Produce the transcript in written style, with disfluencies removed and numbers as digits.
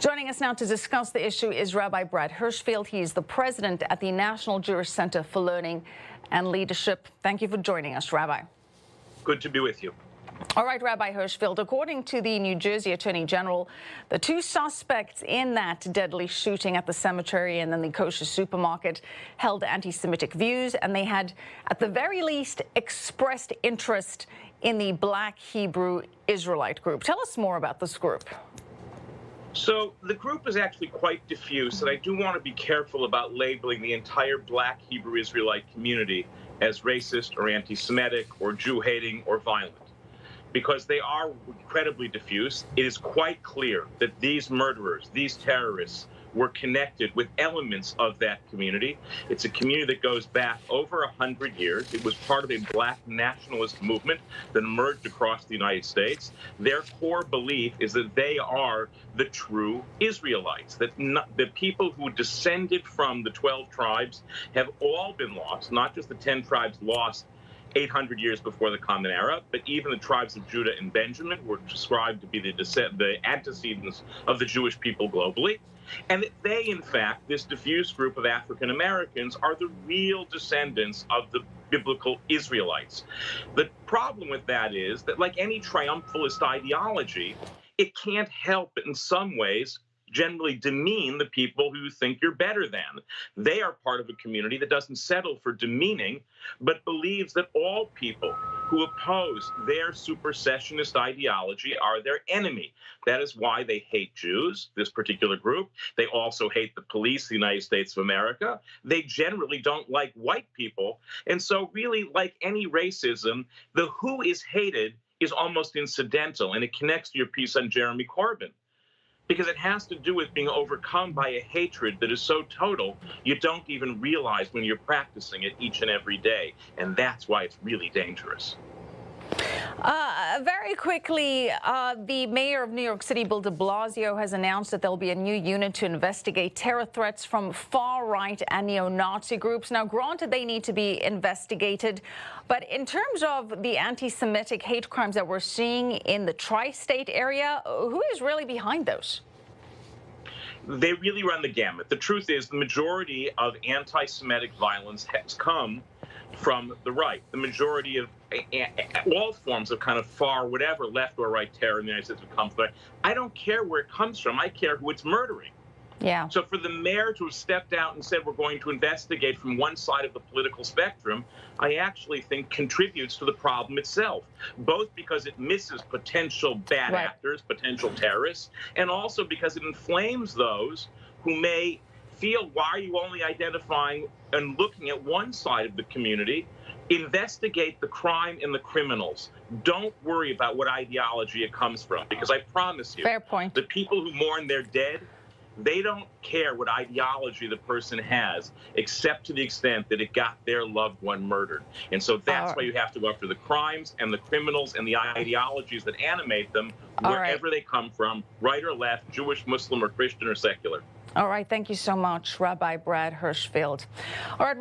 Joining us now to discuss the issue is Rabbi Hirschfield. He is the president at the National Jewish Center for Learning and Leadership. Thank you for joining us, Rabbi. Good to be with you. All right, Rabbi Hirschfield, according to the New Jersey Attorney General, the two suspects in that deadly shooting at the cemetery and then the kosher supermarket held anti-Semitic views, and they had, at the very least, expressed interest in the Black Hebrew Israelite group. Tell us more about this group. So the group is actually quite diffuse, and I do want to be careful about labeling the entire Black Hebrew Israelite community as racist or anti-Semitic or Jew-hating or violent, because they are incredibly diffuse. It is quite clear that these murderers, these terrorists, were connected with elements of that community. It's a community that goes back over 100 years. It was part of a Black nationalist movement that emerged across the United States. Their core belief is that they are the true Israelites, that the people who descended from the 12 tribes have all been lost, not just the 10 tribes lost 800 years before the Common Era, but even the tribes of Judah and Benjamin were described to be the antecedents of the Jewish people globally. And that they, in fact, this diffuse group of African Americans, are the real descendants of the biblical Israelites. The problem with that is that, like any triumphalist ideology, it can't help but in some ways generally demean the people who think you're better than. They are part of a community that doesn't settle for demeaning, but believes that all people who oppose their supersessionist ideology are their enemy. That is why they hate Jews, this particular group. They also hate the police, the United States of America. They generally don't like white people. And so really, like any racism, the who is hated is almost incidental, and it connects to your piece on Jeremy Corbyn, because it has to do with being overcome by a hatred that is so total you don't even realize when you're practicing it each and every day. And that's why it's really dangerous. Very quickly, the mayor of New York City, Bill de Blasio, has announced that there'll be a new unit to investigate terror threats from far-right and neo-Nazi groups. Now, granted, they need to be investigated, but in terms of the anti-Semitic hate crimes that we're seeing in the tri-state area, who is really behind those? They really run the gamut. The truth is the majority of anti-Semitic violence has come from the right. The majority of all forms of kind of far, whatever, left or right terror in the United States have come from the right. I don't care where it comes from. I care who it's murdering. Yeah. So for the mayor to have stepped out and said we're going to investigate from one side of the political spectrum, I actually think contributes to the problem itself, both because it misses potential bad actors, potential terrorists, and also because it inflames those who may feel, why are you only identifying and looking at one side of the community? Investigate the crime and the criminals. Don't worry about what ideology it comes from, because I promise you, fair point, the people who mourn their dead, they don't care what ideology the person has, except to the extent that it got their loved one murdered. And so that's why you have to go after the crimes and the criminals and the ideologies that animate them, wherever they come from, right or left, Jewish, Muslim, or Christian, or secular. All right. Thank you so much, Rabbi Hirschfield. All right.